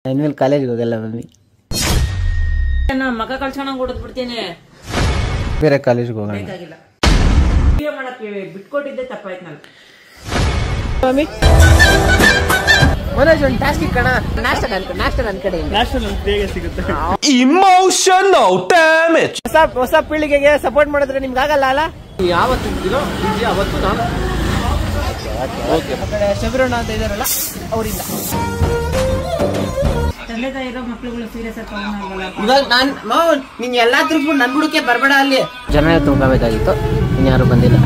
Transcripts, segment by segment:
ಇನ್ಮೇಲೆ ಕಾಲೇಜ್ಗೆ ಹೋಗಲ್ಲ ಮಮ್ಮಿ. ಮಗ ಕಳ್ಸೋಣ ಹೊಡೆದ್ ಬಿಡ್ತೀನಿ. ಬೇರೆ ಕಾಲೇಜ್ಗೆ ಹೋಗೋಣ. ಬೇಕಾಗಿಲ್ಲ. ವಿಡಿಯೋ ಮಾಡಕ್ಕೆ ಬಿಟ್ಕೊಟ್ಟಿದ್ದೆ ತಪ್ಪಾಯ್ತು ನಾನು. ಮಮ್ಮಿ ಮನೋಜ್ ಒಂದು ಟಾಸ್ಕ್ ಕಣ. ನಾಷ್ಟ ನನ್ನ ಕಡೆ ಬೇಗ ಸಿಗುತ್ತೆ. Emotional damage. ಹೊಸ ಪೀಳಿಗೆಗೆ ಸಪೋರ್ಟ್ ಮಾಡಿದ್ರೆ ನಿಮ್ಗೆ ಆಗಲ್ಲ ಅಲ್ಲ? ಯಾವತ್ತು ಅವತ್ತು ನಾನು ಶಬರಣ್ಣ ಅಂತ ಇದಾರಲ್ಲ ಅವರಿಂದ. ತಂದೆ ತಾಯಿ ಇರೋ ಮಕ್ಳುಗಳು ಸೀರಿಯಸ್ ಆಗಿ ಇವಾಗ ನೀನ್ ಎಲ್ಲಾ ತಿರ್ಗ್ಬಿಟ್ಟು ನನ್ ಬುಡಕ್ಕೆ ಬರ್ಬೇಡ. ಅಲ್ಲಿ ಜನ ತುಂಬ್ಕೋಬೇಕಾಗಿತ್ತು, ಇನ್ಯಾರು ಬಂದಿಲ್ಲ.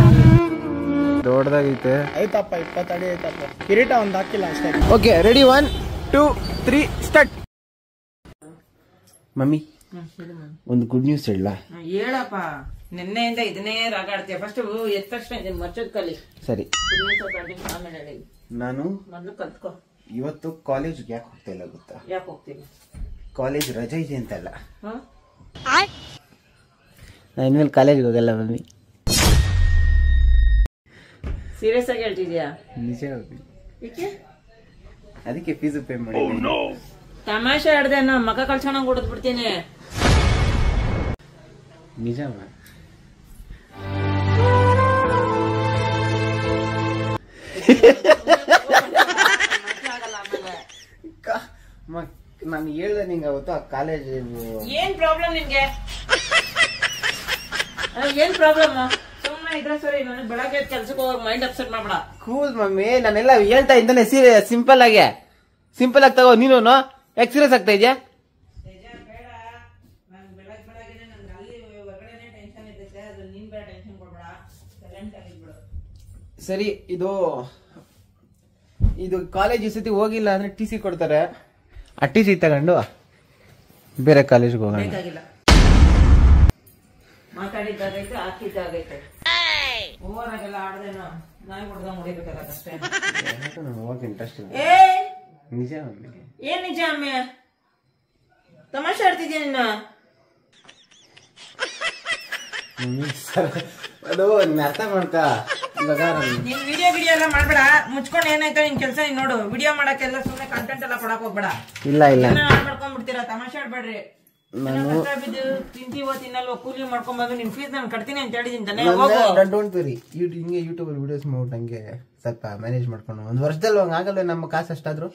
ದೊಡ್ಡದಾಗೈತೆ. ಆಯ್ತಪ್ಪ 20 ಅಡಿ ಆಯ್ತಪ್ಪ. ಕಿರೀಟ ಒಂದು ಹಾಕಿಲ್ಲ ಅಷ್ಟೇ. Okay ready 1 2 3 start. ಮಮ್ಮಿ ಒಂದು ಗುಡ್ ನ್ಯೂಸ್ ಹೇಳ. ಹೇಳಪ್ಪ. ನಿನ್ನೆಯಿಂದ ಇದನ್ನೇ ರಾಗಾಡ್ತೀಯ. ಫಸ್ಟ್ ಎದ್ದ ತಕ್ಷಣ ಇದನ್ನ ಮಚ್ಚದ್ ಕಲಿ. ಸರಿ ನಾನು ಮೊದ್ಲು ಕಲ್ತ್ಕೊ. ಇವತ್ತು ಕಾಲೇಜ್ಗೆ ಯಾಕೆ ಹೋಗ್ತಾ ಇಲ್ಲ ಗೊತ್ತಾ? ಯಾಕೆ ಹೋಗ್ತೀನಿ? ಕಾಲೇಜ್ ರಜೆ ಇದೆ ಅಂತಲ್ಲ. ನಾನು ಇನ್ಮೇಲೆ ಕಾಲೇಜ್ಗೆ ಹೋಗಲ್ಲ ಮಮ್ಮಿ. ಸೀರಿಯಸ್ ಆಗಿ ಹೇಳ್ತಿದ್ಯಾ? ನಿಜ. ಏಕೆ? ಅದಕ್ಕೆ ಫೀಸ್ ಪೇ ಮಾಡಿ. ತಮಾಷೆ ಆಡ್ದೆ. ಮಗ ಕಳ್ಸೋಣ ಹೊಡೆದ್ ಬಿಡ್ತೀನಿ. ನಿಜ. ನಾನು ಹೇಳ್ದೆ ನಿಂಗೆ ಅವತ್ತು ಆ ಕಾಲೇಜ್. ಏನ್ ಪ್ರಾಬ್ಲಮ್ ನಿನ್ಗೆ? ಏನ್ ಪ್ರಾಬ್ಲಮ್? ಸುಮ್ಮನೆ ಇದ್ರೆ ಸರಿ. ನನಗೆ ಬೆಳಗ್ಗೆ ಕೆಲ್ಸಕ್ಕೆ ಹೋಗಿ ಮೈಂಡ್ ಅಪ್ಸೆಟ್ ಮಾಡ್ಬೇಡ. ಕೂಲ್ ಮಮ್ಮಿ, ನಾನೆಲ್ಲ ಹೇಳ್ತಾ ಇದ್ದಾನೆ ಸಿಂಪಲ್ ಆಗಿ ತಗೋ. ನೀನು ಯಾಕೆ ಸೀರಿಯಸ್ ಆಗ್ತಾ ಇದೆಯಾ? ಸರಿ, ಇದು ಕಾಲೇಜ್ ಈ ಸತಿ ಹೋಗಿಲ್ಲ ಅಂದ್ರೆ ಟಿ ಸಿ ಕೊಡ್ತಾರೆ. ಆ ಟಿ ಸಿ ತಗೊಂಡು ಬೇರೆ ಕಾಲೇಜ್ಗೆ ಹೋಗೋಣ. ಬೇಕಾಗಿಲ್ಲ. ಮಾತಾಡಿದ್ದಾಗೈತೆ, ಹಾಕಿದ್ದಾಗೈತೆ. ಓವರ್ ಆಗೆಲ್ಲ ಆಡ್ದೇನೋ ನಾಯಿ ಹೊಡೆದಂಗ್ ಹೊಡಿಬೇಕಾಗತ್ತೆ ಅಷ್ಟೇ. ಹೋಗಕ್ಕೆ ಇಂಟ್ರೆಸ್ಟ್ ಇಲ್ಲ. ನಿಜ ಮಮ್ಮಿ. ಏನ್ ನಿಜ ಅಮ್ಮೆ? ತಮಾಷೆ ಆಡ್ತಿದ್ಯಾ ನಿನ್ನ? ಅದು ಅರ್ಥ ಮಾಡ್ಕ. ನೀನ್ ವಿಡಿಯೋ ಎಲ್ಲ ಮಾಡ್ಬೇಡ. ಮುಚ್ಕೊಂಡು ಏನಾಯ್ತು ನಿನ್ ಕೆಲಸ ನೀನ್ ನೋಡು. ವಿಡಿಯೋ ಮಾಡಕ್ಕೆಲ್ಲ ಸುಮ್ಮನೆ ಕಂಟೆಂಟ್ ಎಲ್ಲ ಕೊಡಕ್ ಹೋಗ್ಬೇಡ. ಇಲ್ಲ ಮಾಡ್ಕೊಂಡ್ಬಿಡ್ತೀರಾ. ತಮಾಷೆ ಆಡ್ಬೇಡ್ರಿ. ತಿಂತೀವೋ ತಿನ್ನಲ್ವೋ ಕೂಲಿ ಮಾಡ್ಕೊಂಬಂದು ನಿನ್ ಫೀಸ್ ನಾನು ಕಟ್ತೀನಿ ಅಂತ ಹೇಳಿದೀನಿ ತಾನೆ. Don't very. ಹಿಂಗೆ ಯೂಟ್ಯೂಬ್ ವಿಡಿಯೋಸ್ ಮಾಡ್ಬಿಟ್ಟು ಹಂಗೆ ಸ್ವಲ್ಪ ಮ್ಯಾನೇಜ್ ಮಾಡ್ಕೊಂಡು ಒಂದು ವರ್ಷದಲ್ಲಿ ಹಂಗ ಆಗಲ್ಲ. ನಮ್ಮ ಕಾಸು ಅಷ್ಟಾದ್ರು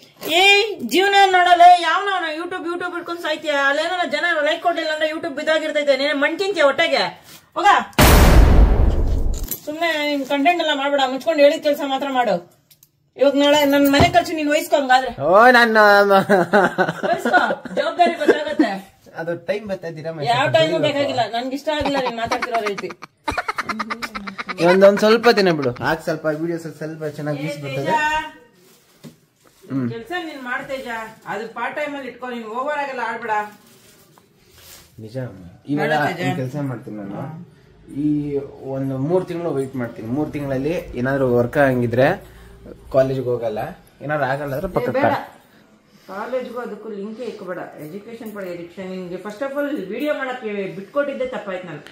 ಜೀವನ ನೋಡಲ್ಲ. ಯಾವನ ಯೂಟ್ಯೂಬ್ ಇಟ್ಕೊಂಡು ಸಾಯ್ತೀಯ. ಅಲ್ಲೇನ ಜನ ಲೈಕ್ ಕೊಟ್ಟಿಲ್ಲ ಅಂದ್ರೆ ಯೂಟ್ಯೂಬ್ ಬಿದ್ದಾಗಿರ್ತೈತೆ. ನೀನ್ ಮಣ್ ತಿಂತೀಯ ಹೊಟ್ಟೆಗೆ. ಹೋಗ ಸುಮ್ನೆ ನಿನ್ ಕಂಟೆಂಟ್ ಎಲ್ಲ ಮಾಡ್ಬೇಡ. ಮುಚ್ಕೊಂಡು ಹೇಳಿದ ಕೆಲಸ ಮಾತ್ರ ಮಾಡು. ಇವಾಗ ನಾಳೆ ನನ್ ಮನೆ ಖರ್ಚು ನೀನ್ ವಹಿಸ್ಕೊಂಗಾದ್ರೆ ಜವಾಬ್ದಾರಿ ಗೊತ್ತಾಗತ್ತೆ. ಅದು ಟೈಮ್ ಬರ್ತಾ. ಯಾವ ಟೈಮ್ ಬೇಕಾಗಿಲ್ಲ. ನನ್ಗೆ ಇಷ್ಟ ಆಗಿಲ್ಲ ನೀನ್ ಮಾತಾಡ್ತಿರೋ ರೀತಿ. ಒಂದೊಂದ್ ಸ್ವಲ್ಪ ದಿನ ಬಿಡು. ಆಗ ಸ್ವಲ್ಪ ವಿಡಿಯೋಸ್ ಸ್ವಲ್ಪ ಚೆನ್ನಾಗಿ ವ್ಯೂಸ್ ಬರ್ತದೆ. ಕೆಲ್ಸ ನೀನ್ ಮಾಡ್ತೇಜ. ಅದು ಪಾರ್ಟ್ ಟೈಮ್ ಅಲ್ಲಿ ಇಟ್ಕೊ. ನೀನ್ ಓವರ್ ಆಗಲ್ಲ ಆಡ್ಬೇಡ. ನಿಜ. ಇವಾಗ ಕೆಲಸ ಮಾಡ್ತೀನಿ ನಾನು. ಈ ಒಂದು 3 ತಿಂಗಳು ವೆಯ್ಟ್ ಮಾಡ್ತೀನಿ. 3 ತಿಂಗಳಲ್ಲಿ ಏನಾದ್ರು ವರ್ಕ್ ಹಂಗಿದ್ರೆ ಕಾಲೇಜ್ಗೆ ಹೋಗಲ್ಲ. ಏನಾದ್ರು ಆಗಲ್ಲ ಅಂದ್ರೆ ಪಕ್ಕ ಕಾಲೇಜ್ಗೂ ಅದಕ್ಕೂ ಲಿಂಕ್ ಇಕ್ಬೇಡ. ಎಜುಕೇಶನ್ ಪಡ ಎಜುಕೇಶನ್. ನಿನ್ಗೆ ಫಸ್ಟ್ ಆಫ್ ಆಲ್ ವಿಡಿಯೋ ಮಾಡಕ್ಕೆ ಬಿಟ್ಕೊಟ್ಟಿದ್ದೆ ತಪ್ಪಾಯ್ತು ನಾನು.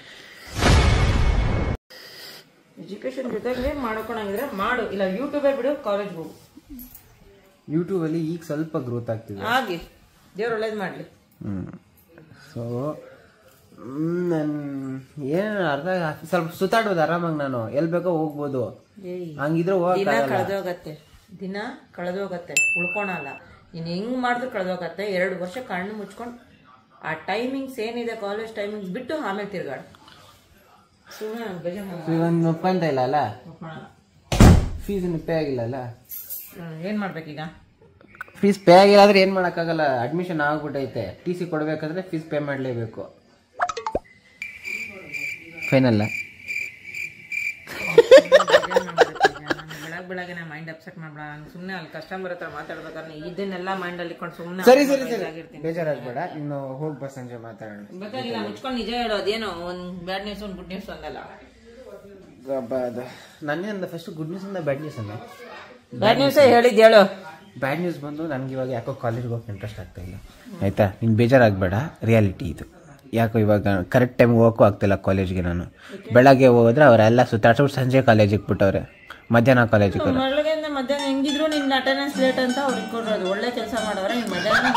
ಎಜುಕೇಶನ್ ಜೊತೆಗೆ ಮಾಡ್ಕೊಳಂಗಿದ್ರೆ ಮಾಡು. ಇಲ್ಲ ಯೂಟ್ಯೂಬೇ ಬಿಡು, ಕಾಲೇಜ್ಗೆ ಹೋಗು. ಯೂಟ್ಯೂಬ್ ಅಲ್ಲಿ ಈಗ ಸ್ವಲ್ಪ ಗ್ರೋತ್ ಆಗ್ತಿದೆ. ಹಾಗೆ ದೇವ್ರು ಒಳ್ಳೇದ್ ಮಾಡ್ಲಿ. ಸೊ ನನ್ ಏನ್ ಅರ್ಧ ಸ್ವಲ್ಪ ಸುತ್ತಾಡ್ಬೋದು ಆರಾಮಾಗಿ. ನಾನು ಎಲ್ ಬೇಕೋ ಹೋಗ್ಬೋದು. ಹಂಗಿದ್ರೆ ದಿನ ಕಳೆದೋಗತ್ತೆ. ಉಳ್ಕೊಳಲ್ಲ. ನೀನ್ ಹೆಂಗ್ ಮಾಡಿದ್ರು ಕಳೆದೋಗತ್ತೆ. 2 ವರ್ಷ ಕಣ್ಣು ಮುಚ್ಕೊಂಡು ಆ ಟೈಮಿಂಗ್ಸ್ ಏನಿದೆ ಕಾಲೇಜ್ ಟೈಮಿಂಗ್ಸ್ ಬಿಟ್ಟು ಆಮೇಲೆ ತಿರ್ಗಾಡು. ಸುಮ್ಮನೆ ಒಪ್ಕೊಂತ ಇಲ್ಲ ಅಲ್ಲ. ಫೀಸ್ ಪೇ ಆಗಿಲ್ಲ ಅಲ್ಲ. ಏನ್ ಮಾಡ್ಬೇಕೀಗ? ಫೀಸ್ ಪೇ ಆಗಿಲ್ಲ ಆದ್ರೆ ಏನ್ ಮಾಡಕ್ಕಾಗಲ್ಲ. ಅಡ್ಮಿಷನ್ ಆಗ್ಬಿಟ್ಟೈತೆ. ಟಿ ಸಿ ಕೊಡ್ಬೇಕಾದ್ರೆ ಫೀಸ್ ಪೇ ಮಾಡ್ಲೇಬೇಕು. ಫೈನಲ್. ಬೆಳಗ್ಗೆ ಮೈಂಡ್ ಅಪ್ಸೆಟ್ ಮಾಡ್ಬೇಡ. ಸುಮ್ನೆ ಅಲ್ಲಿ ಕಸ್ಟಮರ್ ಹತ್ರ ಮಾತಾಡ್ಬೇಕಾದ್ರೆ ಇದನ್ನೆಲ್ಲ ಮೈಂಡ್ ಅಲ್ಲಿ ಇಟ್ಕೊಂಡು ಸುಮ್ನೆ. ಸರಿ ಬೇಜಾರಾಗ್ಬೇಡ. ಇನ್ನು ಹೋಗ್ಬಾ ಸಂಜೆ ಮಾತಾಡೋಣ. ಬೇಕಾಗಿಲ್ಲ. ಮುಚ್ಕೊಂಡು ನಿಜ ಹೇಳೋದೇನೋ ಒಂದ್ ಬ್ಯಾಡ್ ನ್ಯೂಸ್ ಒಂದ್ ಗುಡ್ ನ್ಯೂಸ್ ಅಂದಲ್ಲ. ನನ್ನಿಂದ ಫಸ್ಟ್ ಗುಡ್ ನ್ಯೂಸ್ ಅಂದ ಬ್ಯಾಡ್ ನ್ಯೂಸ್ ಅಂದ. ಬ್ಯಾಡ್ ನ್ಯೂಸ್ ಹೇಳಿದ್ ಹೇಳು. ಬ್ಯಾಡ್ ನ್ಯೂಸ್ ಬಂದು ನನ್ಗೆ ಇವಾಗ ಯಾಕೋ ಕಾಲೇಜ್ಗೆ ಹೋಗಕ್ಕೆ ಇಂಟ್ರೆಸ್ಟ್ ಆಗ್ತಾ ಇಲ್ಲ. ಆಯ್ತಾ? ನೀನ್ ಬೇಜಾರಾಗ್ಬೇಡ. ರಿಯಾಲಿಟಿ ಇದು. ಯಾಕೋ ಇವಾಗ ಕರೆಕ್ಟ್ ಟೈಮ್ ಹೋಗೋಕ್ಕೂ ಆಗ್ತಿಲ್ಲ ಕಾಲೇಜ್ಗೆ. ನಾನು ಬೆಳಗ್ಗೆ ಹೋದ್ರೆ ಅವರೆಲ್ಲ ಸುತ್ತಾಡ್ಸ್ಬಿಟ್ಟು ಸಂಜೆ ಕಾಲೇಜಿಗೆ ಬಿಟ್ಟವ್ರೆ. ಮಧ್ಯಾಹ್ನ ಕಾಲೇಜಿಗೆ ಮಧ್ಯಾಹ್ನ ಹೆಂಗಿದ್ರು ನೀನ್ ನಿನ್ನ ಅಟೆಂಡೆನ್ಸ್ ಲೇಟ್ ಅಂತ ಅವ್ರಿಗೆ ಕೊಡೋದು. ಒಳ್ಳೆ ಕೆಲಸ ಮಾಡೋರೆ ನೀನು ಮಧ್ಯಾಹ್ನ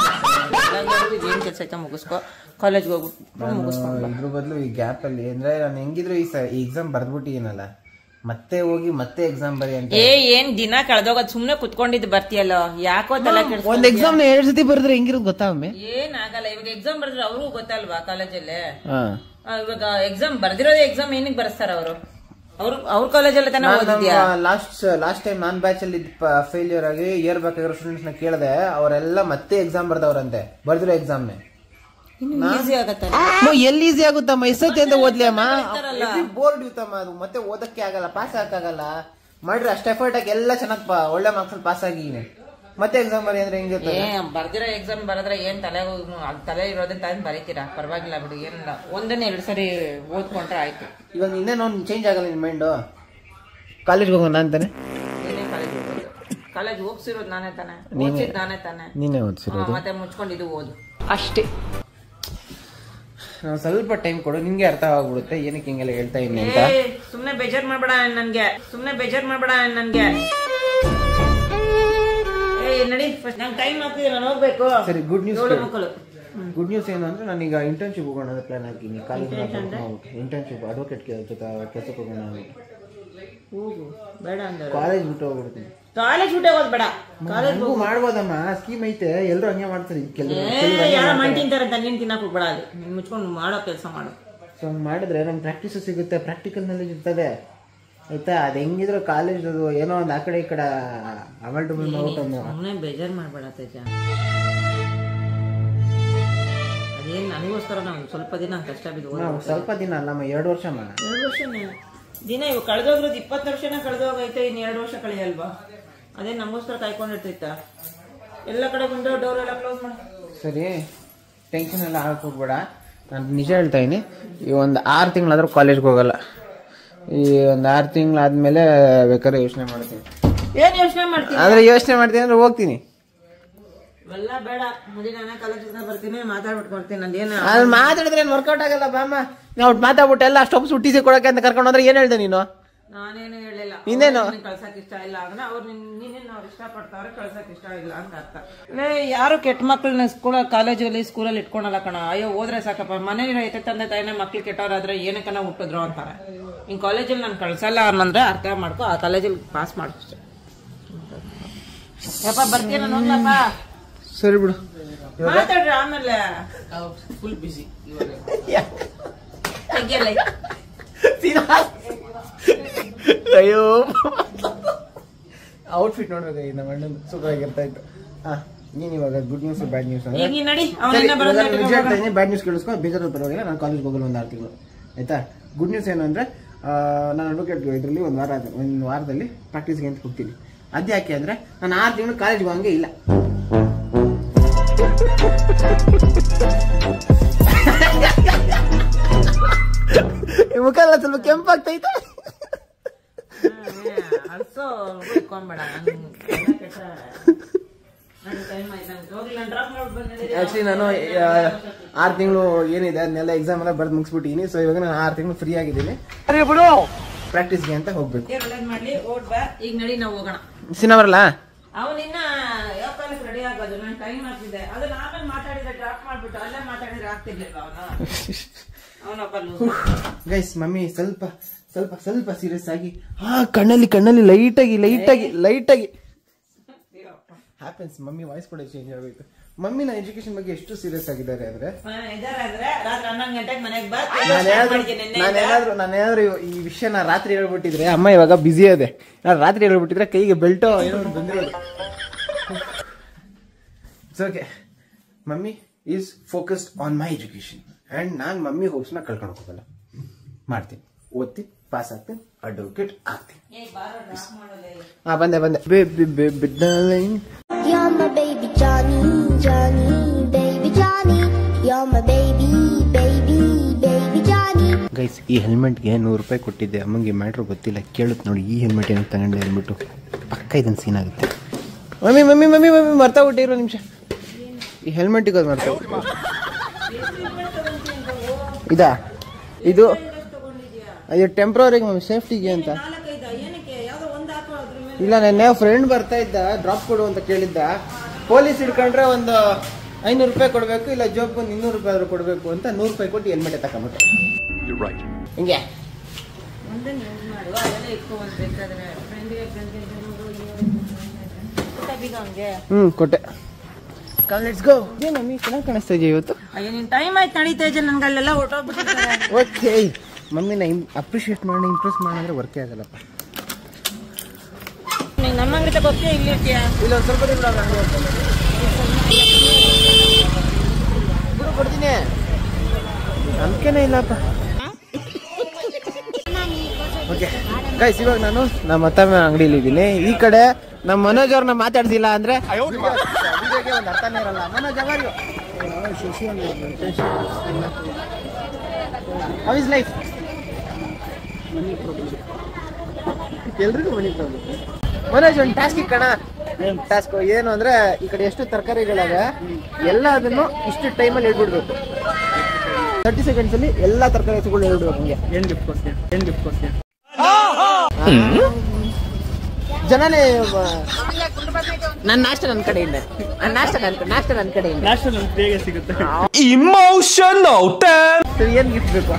ಏನು ಕೆಲಸ ಆಯ್ತಾ ಮುಗಿಸ್ಕೊ, ಕಾಲೇಜ್ಗೆ ಹೋಗ್ಬಿಟ್ಟು ಮುಗಿಸ್ಕೊಂಡು. ಇದ್ರ ಬದಲು ಈ ಗ್ಯಾಪ್ ಅಲ್ಲಿ ಅಂದ್ರೆ ನಾನು ಹೆಂಗಿದ್ರು ಈ ಎಕ್ಸಾಮ್ ಬರ್ದ್ಬಿಟ್ಟಿನಲ್ಲ, ಮತ್ತೆ ಹೋಗಿ ಮತ್ತೆ ಎಕ್ಸಾಮ್ ಬರಿ ಅಂತ. ಏನ್ ದಿನ ಕಳೆದೋಗೋದ್ ಸುಮ್ನೆ ಕುತ್ಕೊಂಡಿದ್ದು ಬರ್ತೀಯಲ್ಲ, ಯಾಕೋ ತಲೆ ಕೆಡ್ಸ್ಕೊಂಡ್ಯಾ? ಒಂದ್ ಎಕ್ಸಾಮ್ 2 ಸತಿ ಬರೆದ್ರೆ ಹೆಂಗಿರೋದು ಗೊತ್ತಾ ಒಮ್ಮೆ? ಏನಾಗಲ್ಲ. ಇವಾಗ ಎಕ್ಸಾಮ್ ಬರ್ದ್ರೆ ಅವ್ರಿಗೂ ಗೊತ್ತಲ್ವಾ ಕಾಲೇಜಲ್ಲಿ. ಇವಾಗ ಎಕ್ಸಾಮ್ ಬರ್ದಿರೋದೇ ಎಕ್ಸಾಮ್ ಏನಕ್ಕೆ ಬರ್ಸ್ತಾರ ಅವರು? ಅವ್ರ ಕಾಲೇಜಲ್ಲಿ ತಾನೇ ಓದಿದ್ಯಾ? ಲಾಸ್ಟ್ ಟೈಮ್ ನಾನ್ ಬ್ಯಾಚ್ ಅಲ್ಲಿ ಫೇಲ್ಯೂರ್ ಆಗಿ ಏರ್ಬೇಕಾಗಿರೋ ಸ್ಟೂಡೆಂಟ್ಸ್ ನ ಕೇಳಿದೆ, ಅವರೆಲ್ಲ ಮತ್ತೆ ಎಕ್ಸಾಮ್ ಬರ್ದವ್ರಂತೆ, ಬರ್ದಿರೋ ಎಕ್ಸಾಮ್ ಈಸಿ ಆಗತ್ತೆ. ಎಲ್ಲಿ ಈಸಿ ಆಗುತ್ತಮ್ಮ, ಎಷ್ಟೊತ್ತಿ ಅಂತ ಓದ್ಲಿ ಅಮ್ಮ, ಬೋರ್ಡ್ ಇರ್ತಮ್ಮ, ಅದು ಮತ್ತೆ ಓದಕ್ಕೆ ಆಗಲ್ಲ, ಪಾಸ್ ಆಗಲ್ಲ. ಮಾಡ್ರಿ ಅಷ್ಟು ಎಫರ್ಟ್ ಆಗಿ ಎಲ್ಲ ಚೆನ್ನಾಗಿ ಒಳ್ಳೆ ಮಾರ್ಕ್ಸ್ ಅಲ್ಲಿ ಪಾಸ್ ಆಗಿನಿ, ಮತ್ತೆ ಎಕ್ಸಾಮ್ ಬರಿ ಅಂದ್ರೆ ಹೆಂಗಿರುತ್ತೆ? ಬರ್ದಿರೋ ಎಕ್ಸಾಮ್ ಬರದ್ರೆ ಏನ್ ತಲೆ ಇರೋದನ್ನ ತಾನು ಬರೀತೀರಾ, ಪರವಾಗಿಲ್ಲ ಬಿಡು, ಏನಿಲ್ಲ. 1-2 ಸರಿ ಓದ್ಕೊಂಡ್ರೆ ಆಯ್ತು. ಇವಾಗ ಇನ್ನೇನೋ ಚೇಂಜ್ ಆಗಲ್ಲ ನಿನ್ ಮೈಂಡು. ಕಾಲೇಜ್ಗೆ ಹೋಗೋಣ ಅಂತಾನೆ. ನೀನೇ ಕಾಲೇಜ್ ಹೋಗೋದು, ಕಾಲೇಜ್ ಹೋಗ್ಸಿರೋದು ನಾನೇ ತಾನೆ, ಓದಿಸಿದ್ ನಾನೇ ತಾನೆ, ನೀನೇ ಓದಿಸಿರೋದು. ಮತ್ತೆ ಮುಚ್ಕೊಂಡಿದ್ದು ಓದು ಅಷ್ಟೇ. ಸ್ವಲ್ಪ ಟೈಮ್ ಕೊಡು, ನಿಮ್ಗೆ ಅರ್ಥ ಆಗ್ಬಿಡುತ್ತೆ ಏನಕ್ಕೆ ಹಿಂಗೆಲ್ಲ ಹೇಳ್ತಾ ಇದ್ದೀನಿ ಅಂತ. ಸುಮ್ನೆ ಬೇಜಾರ್ ಮಾಡ್ಬೇಡ ನನ್ಗೆ. ನಡಿ ಫಸ್ಟ್ ನಂಗೆ ಟೈಮ್ ಆಗ್ತಿದೆ, ನಾನು ಹೋಗ್ಬೇಕು. ಸರಿ, ಗುಡ್ ನ್ಯೂಸ್ ಏನು ಅಂದ್ರೆ ನಾನೀಗ ಇಂಟರ್ನ್ಶಿಪ್ ಹೋಗೋಣ ಅಂತ ಪ್ಲಾನ್ ಹಾಕಿನಿ. ಕಾಲೇಜ್ ಇಂಟರ್ನ್ಶಿಪ್ ಅಡ್ವೊಕೇಟ್ ಕೆಲಸಕ್ಕೆ ಹೋಗೋಣ. ಹೋಗು, ಬೇಡ ಅಂದ್ರೆ ಕಾಲೇಜ್ ಬಿಟ್ಟು ಹೋಗ್ಬಿಡ್ತೀನಿ. ಕಾಲೇಜ್ ಬಿಟ್ಟೆ ಹೋದ್ ಬೇಡ, ಕಾಲೇಜ್ ಮಾಡ್ಬೋದಮ್ಮ, ಸ್ಕೀಮ್ ಐತೆ, ಎಲ್ಲರೂ ಹಂಗೆ ಮಾಡ್ತಾರೆ. ಯಾರ ಮಣ್ಣು ತಿಂತಾರಂತ ನೀನ್ ತಿನ್ನಕ್ ಹೋಗ್ಬೇಡ, ಅದು ನೀನ್ ಮುಚ್ಕೊಂಡು ಮಾಡೋ ಕೆಲಸ ಮಾಡು. ಸೊ ಹಂಗೆ ಮಾಡಿದ್ರೆ ನಮ್ಗೆ ಪ್ರಾಕ್ಟೀಸ್ ಸಿಗುತ್ತೆ, ಪ್ರಾಕ್ಟಿಕಲ್ ನಾಲೆಜ್ ಇರ್ತದೆ ಆಯ್ತಾ. ಅದು ಹೆಂಗಿದ್ರು ಕಾಲೇಜ್ ಅದು ಏನೋ ಒಂದು ಆ ಕಡೆ ಈ ಕಡೆ ಅಮಲ್ಟಬಲ್ ಸುಮ್ಮನೆ ಬೇಜಾರು ಮಾಡ್ಬೇಡ ತೇಜ. ಅದೇನು ನನಗೋಸ್ಕರ ನಾವು ಸ್ವಲ್ಪ ದಿನ ಕಷ್ಟ ಬಿದ್ದು, ಸ್ವಲ್ಪ ದಿನ ಅಲ್ಲಮ್ಮ, 2 ವರ್ಷ 2 ವರ್ಷನೇ ದಿನ. ಇವು ಕಳೆದೋಗ್ರದ್ದು 20 ವರ್ಷನ ಕಳೆದೋಗೈತೆ, ಇನ್ನು 2 ವರ್ಷ ಕಳೆಯಲ್ವಾ? ಅದೇ ನಮಗೋಸ್ಕರ ಕಾಯ್ಕೊಂಡಿರ್ತೈತ. ಎಲ್ಲ ಕಡೆ ವಿಂಡೋ ಡೋರ್ ಎಲ್ಲ ಕ್ಲೋಸ್ ಮಾಡ. ಸರಿ, ಟೆನ್ಷನ್ ಎಲ್ಲ ಹಾಕಿ ಹೋಗ್ಬೇಡ. ನಾನು ನಿಜ ಹೇಳ್ತಾ ಇದೀನಿ, ಈ ಒಂದು 6 ತಿಂಗಳಾದ್ರೂ ಕಾಲೇಜ್ಗೆ ಹೋಗಲ್ಲ. ಈ ಒಂದು 6 ತಿಂಗಳಾದ್ಮೇಲೆ ಬೇಕಾದ್ರೆ ಯೋಚನೆ ಮಾಡ್ತೀನಿ. ಏನ್ ಯೋಚನೆ ಮಾಡ್ತೀನಿ? ಆದ್ರೆ ಯೋಚನೆ ಮಾಡ್ತೀನಿ ಅಂದ್ರೆ ಹೋಗ್ತೀನಿ. ಎಲ್ಲ ಬೇಡ, ಮುದಿ ನಾನೇ ಕಾಲೇಜ್ ಬರ್ತೀನಿ, ಮಾತಾಡ್ಬಿಟ್ಟು ಬರ್ತೀನಿ. ನಂದೇನು ಅದ್ ಮಾತಾಡಿದ್ರೆ ಏನ್ ವರ್ಕೌಟ್ ಆಗಲ್ಲ ಬಾಮ್ಮ. ನಾವು ಮಾತಾಡ್ಬಿಟ್ಟು ಎಲ್ಲ ಸ್ಟಾಪ್ಸ್ ಟಿ.ಸಿ ಕೊಡಕ್ಕೆ ಅಂತ ಕರ್ಕೊಂಡು ಹೋದ್ರೆ ಏನ್ ಹೇಳ್ದೆ ನೀನು? ನಾನೇನು ಹೇಳಿಲ್ಲ. ಇನ್ನೇನು ಕಳ್ಸಕ್ ಇಷ್ಟ ಇಲ್ಲ ಅಂದ್ರೆ ಅವ್ರು ನೀನೇನು ಅವ್ರು ಇಷ್ಟಪಡ್ತಾವ್ರೆ, ಕಳ್ಸಕ್ ಇಷ್ಟ ಇಲ್ಲ ಅಂತ ಅರ್ಥ. ಯಾರು ಕೆಟ್ಟ ಮಕ್ಕಳನ್ನ ಕಾಲೇಜಲ್ಲಿ ಸ್ಕೂಲಲ್ಲಿ ಇಟ್ಕೊಳಲ್ಲ ಕಣ. ಅಯ್ಯೋ ಹೋದ್ರೆ ಸಾಕಪ್ಪ, ಮನೇಲಿ ಐತೆ ತಂದೆ ತಾಯಿನ ಮಕ್ಳು ಕೆಟ್ಟವ್ರಾದ್ರೆ ಏನಕ್ಕನ ಹುಟ್ಟಿದ್ರು ಅಂತಾರೆ. ಹಿಂಗ್ ಕಾಲೇಜಲ್ಲಿ ನಾನು ಕಳ್ಸಲ್ಲ ಅನ್ನಂದ್ರೆ ಅರ್ಥ ಮಾಡ್ಕೊ, ಆ ಕಾಲೇಜಲ್ಲಿ ಪಾಸ್ ಮಾಡ್ಕೊ. ಯಪ್ಪ ಬರ್ತೀಯ, ನಾನು ಹೋಗ್ಲಪ್ಪ. ಸರಿ ಬಿಡು, ಮಾತಾಡ್ರಿ ಆಮೇಲೆ. ಫುಲ್ ಬಿಸಿ ಅಯ್ಯೋ ಔಟ್ಫಿಟ್ ನೋಡ್ಬೇಕಾಗಿ ನಮ್ಮ ಅಣ್ಣನ ಸೂಪರ್ ಆಗಿರ್ತಾ ಇತ್ತು. ನೀನ್ ಇವಾಗ good news bad news bad news ಕೇಳಿಸ್ಕೊ, ಬೇಜಾರು ಪರವಾಗಿಲ್ಲ. ನಾನು ಕಾಲೇಜ್ಗೆ ಹೋಗಲ್ಲ 6 ತಿಂಗಳು ಆಯ್ತಾ. ಗುಡ್ ನ್ಯೂಸ್ ಏನು ಅಂದ್ರೆ ನಾನು ಅಡ್ವೊಕೇಟ್ ಇದರಲ್ಲಿ ಒಂದು ವಾರದಲ್ಲಿ ಪ್ರಾಕ್ಟೀಸ್ಗೆ ಅಂತ ಹೋಗ್ತೀನಿ. ಅದ್ಯಾಕೆ ಅಂದ್ರೆ ನಾನು 6 ತಿಂಗಳು ಕಾಲೇಜ್ಗೆ ಹೋಗಂಗೆ ಇಲ್ಲ. ಮುಖ ಎಲ್ಲ ಸ್ವಲ್ಪ ಕೆಂಪಾಗ್ತೈತೆ. ಆಕ್ಚುಲಿ ನಾನು 6 ತಿಂಗಳು ಏನಿದೆ ಅದನ್ನೆಲ್ಲ ಎಕ್ಸಾಮ್ ಎಲ್ಲ ಬರ್ದು ಮುಗಿಸ್ಬಿಟ್ಟಿನಿ. ಸೊ ಇವಾಗ ನಾನು 6 ತಿಂಗಳು ಫ್ರೀ ಆಗಿದ್ದೀನಿ, ಪ್ರಾಕ್ಟೀಸ್ಗೆ ಅಂತ ಹೋಗ್ಬೇಕು. ಈಗ ನಡಿ ನಾವು ಹೋಗೋಣ. ಸಿನಿಮಾ ಬರಲ್ಲ? ಅವನಿನ್ನ ಯಾವ ಕಾಲಕ್ಕೆ ರೆಡಿ ಆಗೋದು? ನಾನು ಟೈಮ್ ಆಗ್ತಿದೆ, ಅದನ್ನ ಆಮೇಲೆ ಮಾತಾಡಿದ್ರೆ ಡ್ರಾಪ್ ಮಾಡ್ಬಿಟ್ಟು ಅಲ್ಲೇ ಮಾತಾಡಿದ್ರೆ ಆಗ್ತಿರ್ಲಿಲ್ಲ ಅವನೊಬ್ಬ. ಗೈಸ್, ಮಮ್ಮಿ ಸ್ವಲ್ಪ ಸ್ವಲ್ಪ ಸ್ವಲ್ಪ ಸೀರಿಯಸ್ ಆಗಿ ಕಣ್ಣಲ್ಲಿ ಲೈಟಾಗಿ ಹ್ಯಾಪನ್ಸ್. ಮಮ್ಮಿ ವಾಯ್ಸ್ ಕೂಡ ಚೇಂಜ್ ಆಗೋಯ್ತು. ಮಮ್ಮಿ ನನ್ನ ಎಜುಕೇಶನ್ ಬಗ್ಗೆ ಎಷ್ಟು ಸೀರಿಯಸ್ ಆಗಿದ್ದಾರೆ ಅಂದ್ರೆ, ನಾನೇನಾದ್ರೂ ಈ ವಿಷಯನ ರಾತ್ರಿ ಹೇಳ್ಬಿಟ್ಟಿದ್ರೆ, ಅಮ್ಮ ಇವಾಗ ಬಿಸಿ ಅದೆ, ನಾನು ರಾತ್ರಿ ಹೇಳ್ಬಿಟ್ಟಿದ್ರೆ ಕೈಗೆ ಬೆಲ್ಟೋ ಏನೋ ಬಂದಿರೋದು. It's okay. Mummy is focused on my education and ನಾನು ಮಮ್ಮಿ ಹೋಪ್ಸ್ನ ಕಳ್ಕೊಂಡು ಹೋಗಲ್ಲ. ಮಾಡ್ತೀನಿ, ಓದ್ತೀನಿ, ಪಾಸ್ ಆಗ್ತೀನಿ, ಅಡ್ವೊಕೇಟ್ ಆಗ್ತೀನಿ. ಬಂದೆ baby darling. You're my baby Johnny, Johnny, baby Johnny. You're my baby, baby, baby Johnny. Guys, ಈ ಹೆಲ್ಮೆಟ್ಗೆ 100 ರೂಪಾಯಿ ಕೊಟ್ಟಿದ್ದೆ. ಅಮ್ಮಂಗೆ ಮ್ಯಾಟ್ರ್ ಗೊತ್ತಿಲ್ಲ, ಕೇಳುತ್ತೆ ನೋಡಿ ಈ ಹೆಲ್ಮೆಟ್ ಏನಕ್ಕೆ ತಗೊಂಡೆ ಅಂದ್ಬಿಟ್ಟು. ಪಕ್ಕ ಇದನ್ನು ಸೀನ್ ಆಗುತ್ತೆ. ಮಮ್ಮಿ ಮರ್ತಾ ಬಿಟ್ಟಿರೋ ನಿಮಿಷ, ಈ ಹೆಲ್ಮೆಟ್ ಇಗೋದು ಮರ್ತಾ ಬಿಟ್ಟು. ಇದು ಟೆಂಪ್ರವರಿಗೆ ಮಮ್ಮಿ, ಸೇಫ್ಟಿಗೆ ಅಂತ. ಇಲ್ಲ ನೆನ್ನೆ ಫ್ರೆಂಡ್ ಬರ್ತಾ ಇದ್ದ ಡ್ರಾಪ್ ಕೊಡು ಅಂತ ಕೇಳಿದ್ದ. ಪೊಲೀಸ್ ಹಿಡ್ಕೊಂಡ್ರೆ ಒಂದು 500 ರೂಪಾಯಿ ಕೊಡ್ಬೇಕು, ಇಲ್ಲ ಜೋಬ್ 200 ರೂಪಾಯಿ ಆದ್ರೂ ಕೊಡ್ಬೇಕು ಅಂತ 100 ರೂಪಾಯಿ ಕೊಟ್ಟು ಹೆಲ್ಮೆಟ್ ತಕೊಂಬಿಟ್ಟೆ. ಹಿಂಗೆ ಕೊಟ್ಟೆ. Let's go. ಏನಮ್ಮಿ ಚೆನ್ನಾಗಿ ಕಾಣಿಸ್ತಾ ಇದೆಯಾ ಇವತ್ತು? ಅಯ್ಯೋ ನಿನ್ ಟೈಮ್ ಆಯ್ತು ನಡೀತಾ ಇದೆ, ನನ್ಗೆ ಅಲ್ಲೆಲ್ಲ ಹೊರಟೋಗ್ಬಿಟ್ಟಿದ್ದಾರೆ. ಓಕೆ, ಮಮ್ಮಿನ ಅಪ್ರಿಷಿಯೇಟ್ ಮಾಡಿ ಇಂಪ್ರೆಸ್ ಮಾಡೋದ್ರೆ ವರ್ಕೇ ಆಗಲ್ಲಪ್ಪ. ನೀನು ನಮ್ಮ ಅಂಗಡಿ ತಗೋತೀಯ ಇಲ್ಲಿ ಇರ್ತೀಯಾ? ಇಲ್ಲ ಒಂದು ಸ್ವಲ್ಪ ದಿನ ಕೊಡ್ತೀನಿ, ನಂಬಿಕೆನೇ ಇಲ್ಲಪ್ಪ. ಓಕೆ ಗೈಸ್, ಇವಾಗ ನಾನು ನಮ್ಮ ಅತ್ತಮ್ಮ ಅಂಗಡಿಲಿ ಇದ್ದೀನಿ. ಈ ಕಡೆ ನಮ್ಮ ಮನೋಜ್ ಅವ್ರನ್ನ ಮಾತಾಡ್ಸಿಲ್ಲ ಅಂದ್ರೆ ವಿಡಿಯೋಗೆ ಒಂದು ಅರ್ಥನೇ ಇರಲ್ಲ. ಮನೋಜ್ ಅವರ್ಯು ಹೌ ಇಸ್ ಲೈಫ್? ಎಲ್ರಿಗೂ ಮನಿ ಪ್ರಾಬ್ಲಮ್. ಮನೋಜ್ ಒಂದು ಟಾಸ್ಕ್ ಕಣ. ಟಾಸ್ಕ್ ಏನು ಅಂದ್ರೆ, ಈ ಕಡೆ ಎಷ್ಟು ತರಕಾರಿಗಳವೆ ಎಲ್ಲ ಅದನ್ನು ಇಷ್ಟು ಟೈಮಲ್ಲಿ ಹೇಳ್ಬಿಡ್ಬೇಕು. 30 seconds ಅಲ್ಲಿ ಎಲ್ಲ ತರಕಾರಿ ಹೆಸರುಗಳು ಹೇಳ್ಬಿಡ್ಬೇಕು. ಹಂಗೆ ಏನ್ ಗಿಫ್ಟ್ ಕೊಡ್ತೀಯ? ಜನನೇ ನನ್ನ ನಾಷ್ಟ ನನ್ನ ಕಡೆಯಿಂದ, ನಾಷ್ಟ ನನ್ನ ಕಡೆಯಿಂದ ಬೇಗ ಸಿಗುತ್ತೆ. Emotional damn. ಏನ್ ಗಿಫ್ಟ್ ಬೇಕು?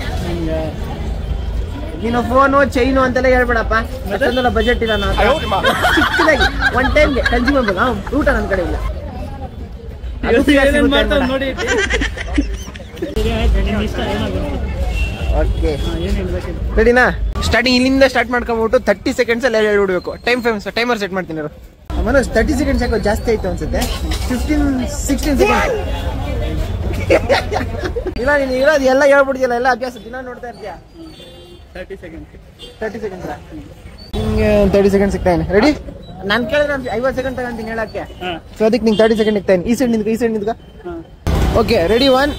ನೀನು ಫೋನು ಚೈನು ಅಂತೆಲ್ಲ ಹೇಳ್ಬೇಡಪ್ಪ, ಅಷ್ಟೊಂದೆಲ್ಲ ಬಜೆಟ್ ಇಲ್ಲ. ನಾನು ಚಿಕ್ಕದಾಗಿ ಒನ್ ಟೈಮ್ಗೆ ಕನ್ಸ್ಯೂಮ್ ಮಾಡ್ಬೇಕು. ಊಟ ನನ್ನ ಕಡೆ ಇಲ್ಲ. ಓಕೆ ರೆಡಿನಾ? ಸ್ಟಾರ್ಟಿಂಗ್ ಇಲ್ಲಿಂದ ಸ್ಟಾರ್ಟ್ ಮಾಡ್ಕೊಂಡ್ಬಿಟ್ಟು 30 seconds ಅಲ್ಲಿ ಹೇಳ್ಬಿಡ್ಬೇಕು. ಟೈಮರ್ ಸೆಟ್ ಮಾಡ್ತೀನಿ. ಮನೋಜ್ 30 seconds ಯಾಕೋ ಜಾಸ್ತಿ ಆಯ್ತು ಅನ್ಸುತ್ತೆ. 15-16 seconds. ಇಲ್ಲ ನೀನು ಇರೋದು ಎಲ್ಲ ಹೇಳ್ಬಿಡ್ತಿಯಲ್ಲ, ಎಲ್ಲ ಅಭ್ಯಾಸ ದಿನ ನೋಡ್ತಾ ಇರ್ತೀಯ. 30 seconds ನಿಂಗೆ 30 seconds ಸಿಗ್ತಾನೆ. ರೆಡಿ? ನಾನು ಕೇಳಿದ್ರೆ 50 seconds ತಗೊಂತೀನಿ ಹೇಳಕ್ಕೆ. ಸೊ ಅದಕ್ಕೆ ನಿಂಗೆ 30 seconds ಇಕ್ತಾನೆ. ಈ ಸೈಡ್ ನಿಂತ್ಕೊ. Okay ready? 1